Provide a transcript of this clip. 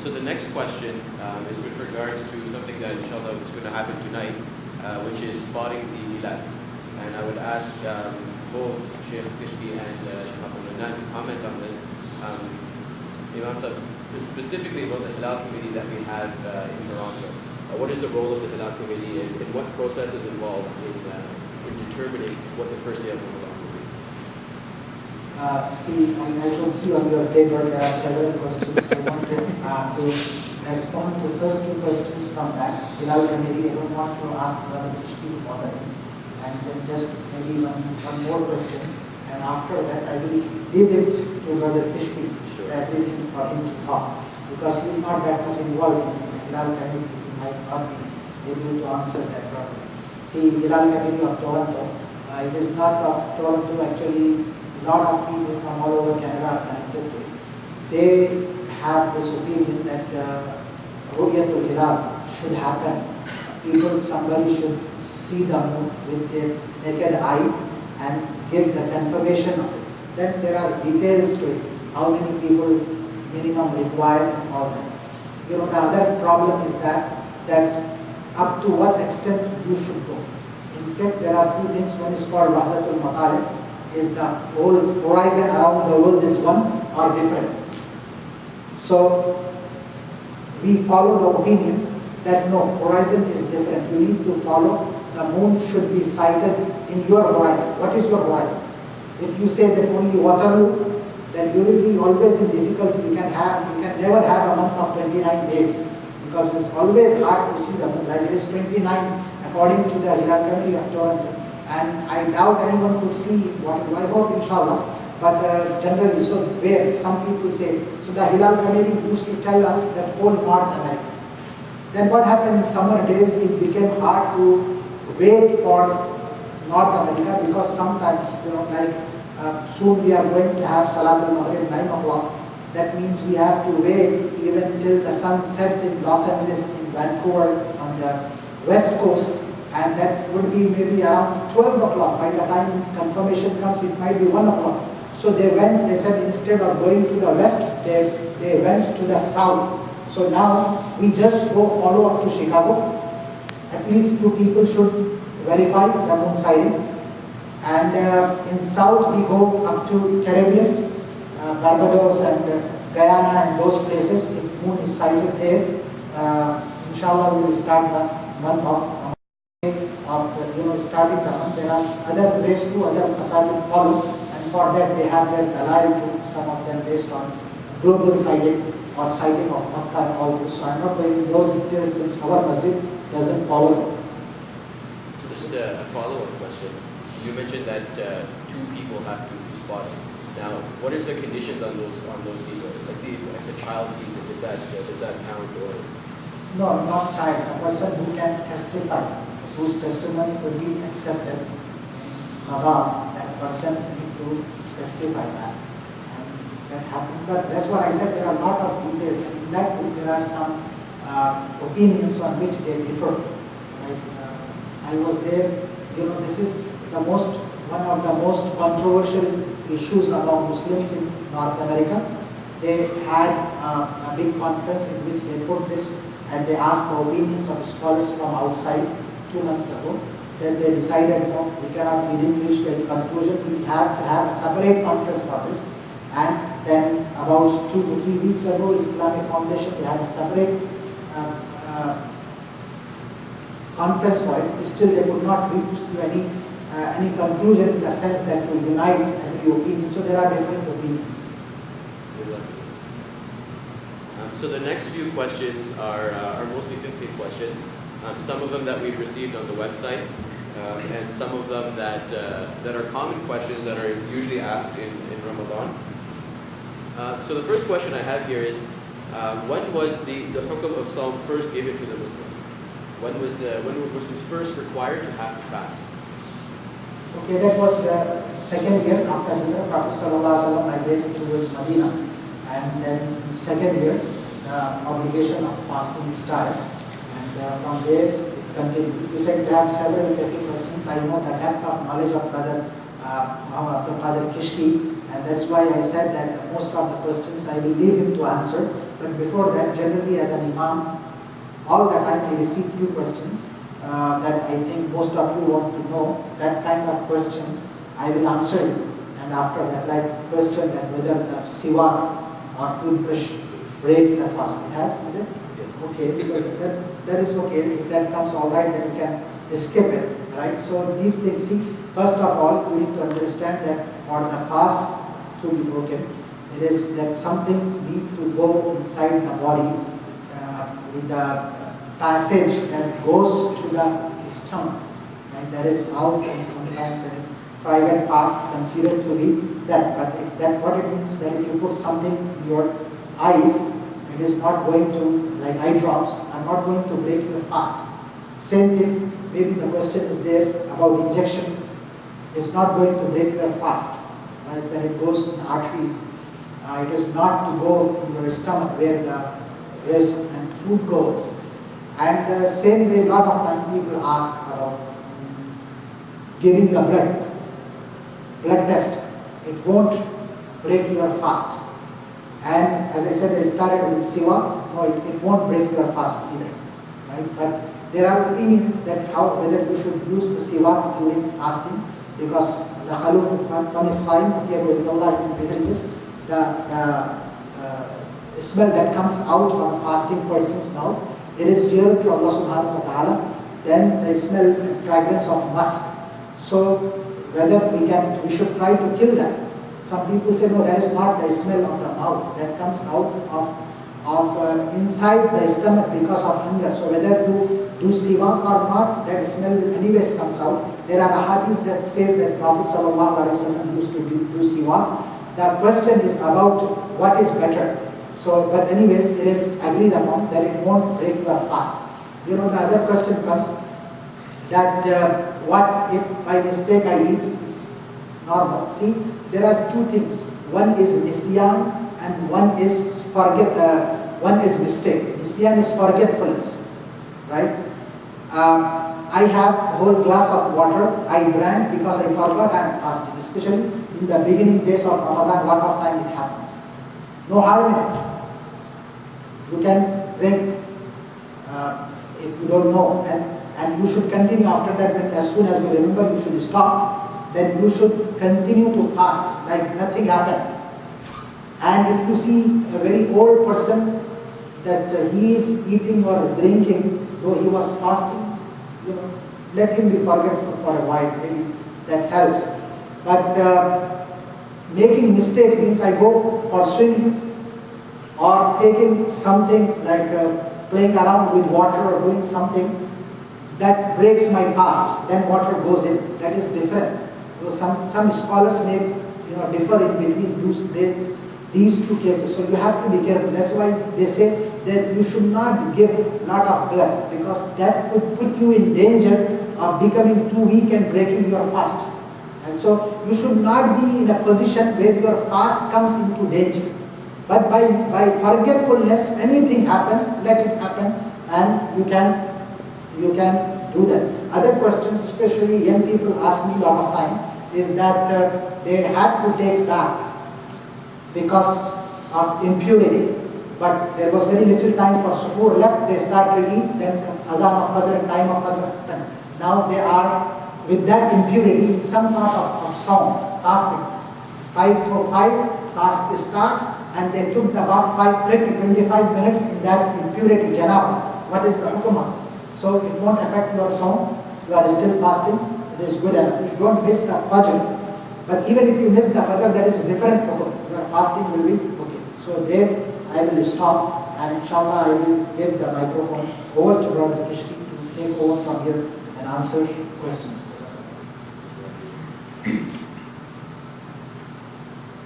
So the next question is with regards to something that inshallah is going to happen tonight, which is spotting the hilal. And I would ask both Sheikh Kishki and Sheikh Abdul-Mannan to comment on this. Imam Sahib, specifically about the Hilal committee that we have in Toronto. What is the role of the Hilal committee and what process is involved in determining what the first day of Ramadan will be? See, I can see on your paper there are several questions. I want to respond to first two questions from that Hilal committee. I don't want to ask Brother Kishki to bother him. And then just maybe one more question. And after that, I will leave it to Brother Kishki, everything for him to talk. Because he is not that much involved in the Hilal committee, he might not be able to answer that problem. See, Hilal committee of Toronto, it is not of Toronto, actually, a lot of people from all over Canada are connected to it. They have this opinion that Ru'yatul Hilal should happen. Somebody should see the moon with their naked eye and give the confirmation of it. Then there are details to it, how many people minimum required and all that. The other problem is that up to what extent you should go. In fact, there are two things. One is called Wahdatul Matalib, is the whole horizon around the world is one or different. So we follow the opinion that no, horizon is different. You need to follow, the moon should be sighted in your horizon. What is your horizon? If you say that only Waterloo, then you will be always in difficulty. You can never have a month of 29 days because it's always hard to see the moon. Like it is 29 according to the Hilal Committee of Toronto. And I doubt anyone could see what I hope, inshallah. But generally, so where some people say, so the Hilal Committee used to tell us that whole North America. Then what happened in summer days, it became hard to wait for North America because sometimes, soon we are going to have Salatul Maghrib 9 o'clock. That means we have to wait even till the sun sets in Los Angeles, in Vancouver, on the west coast. And that would be maybe around 12 o'clock. By the time confirmation comes, it might be 1 o'clock. So they said instead of going to the west, they went to the south. So now we just go follow up to Chicago. At least 2 people should verify the moon sighting. And in south we go up to Caribbean, Barbados and Guyana and those places. If moon is sighted there, inshallah we will start the month of starting the month. There are other ways to other masajid follow, and for that they have their dalal to some of them based on global sighting or sighting of Makkah and all this. So I'm not going into those details since our masjid doesn't follow. Just a follow-up question. You mentioned that 2 people have to spot it. Now, what is the conditions on those people? Let's see if a child sees it. Does that count or? No, not child. A person who can testify, whose testimony will be accepted. That person needs to testify that. And that happens. But that's what I said. There are a lot of details, and in that book there are some opinions on which they differ. Right? I was there. This is one of the most controversial issues among Muslims in North America. They had a big conference in which they put this, and they asked the opinions of scholars from outside 2 months ago. Then they decided, no, we didn't reach any conclusion. We have to have a separate conference for this. And then about 2 to 3 weeks ago, Islamic Foundation, they had a separate conference for it. Still, they could not reach to any conclusion in the sense that to unite every opinion. So there are different opinions. So the next few questions are mostly 50 questions. Some of them that we received on the website, and some of them that are common questions that are usually asked in Ramadan. So the first question I have here is, when was the hukum of Psalm first given to the Muslims? When were Muslims first required to have to fast? Okay, that was second year after Hijrah. Prophet ﷺ migrated towards Medina, and then in second year, the obligation of fasting started, and from there it continued. You said you have several questions. I know the depth of knowledge of Brother Abdul-Qadir Kishki, and that's why I said that most of the questions I will leave him to answer. But before that, generally as an Imam, all the time I receive few questions that I think most of you want to know. That kind of questions I will answer you. And after that, like question that whether the siwak or toothbrush breaks the fast. It has, is it? Yes. Okay, so that is okay. If that comes all right, then you can skip it, right? So these things, see, first of all, we need to understand that for the fast to be broken, it is that something need to go inside the body with the passage that goes to the stomach. Right? There is mouth and sometimes there is private parts considered to be that. But if that, what it means that if you put something in your eyes, it is not going to, like eye drops, are not going to break your fast. Same thing, maybe the question is there about injection. It's not going to break your fast. Right? When it goes in the arteries, it is not to go in your stomach where the rest and food goes. And the same way, a lot of time people ask about giving the blood test. It won't break your fast. And as I said, I started with siwa. No, it won't break your fast either. Right? But there are opinions that whether you should use the siwa during fasting, because the khalufu from his sign, the smell that comes out of fasting person's mouth, it is dear to Allah subhanahu wa ta'ala than the smell and fragrance of musk. So whether we should try to kill that. Some people say, no, that is not the smell of the mouth that comes out of inside the stomach because of hunger. So whether you do siwak or not, that smell anyways comes out. There are hadiths that says that Prophet sallallahu alaihi wasallam used to do siwak. The question is about what is better. So, but anyways, it is agreed upon that it won't break your fast. You know, the other question comes that what if by mistake I eat? It's normal. See, there are two things. One is nisyan and one is one is mistake. Nisyan is forgetfulness, right? I have a whole glass of water. I drank because I forgot I am fasting. Especially in the beginning days of Ramadan, a lot of time it happens. No harm in it. You can drink if you don't know, and you should continue after that. As soon as you remember, you should stop. Then you should continue to fast like nothing happened. And if you see a very old person that he is eating or drinking, though he was fasting, you know, let him be forgetful for a while. Maybe that helps. But making mistake means I go for swimming or taking something like playing around with water or doing something that breaks my fast. Then water goes in. That is different. So some scholars may differ in between these two cases. So you have to be careful. That's why they say that you should not give a lot of blood, because that could put you in danger of becoming too weak and breaking your fast. And so you should not be in a position where your fast comes into danger. But by forgetfulness, anything happens, let it happen, and you can do that. Other questions, especially young people ask me a lot of time, is that they had to take bath because of impurity. But there was very little time for suhoor left. They start to eat, then adhan of fajr, time of fajr. Now they are with that impurity in some part of sound, fasting. 5 to 5, fast starts, and they took about 25 minutes in that impurity, janab. What is the hukum of it? So it won't affect your sound. You are still fasting. It is good enough. You don't miss the fajr. But even if you miss the fajr, that is different hukum. Your fasting will be okay. So there I will stop, and inshallah I will give the microphone over to Brother Kishki to take over from here and answer questions.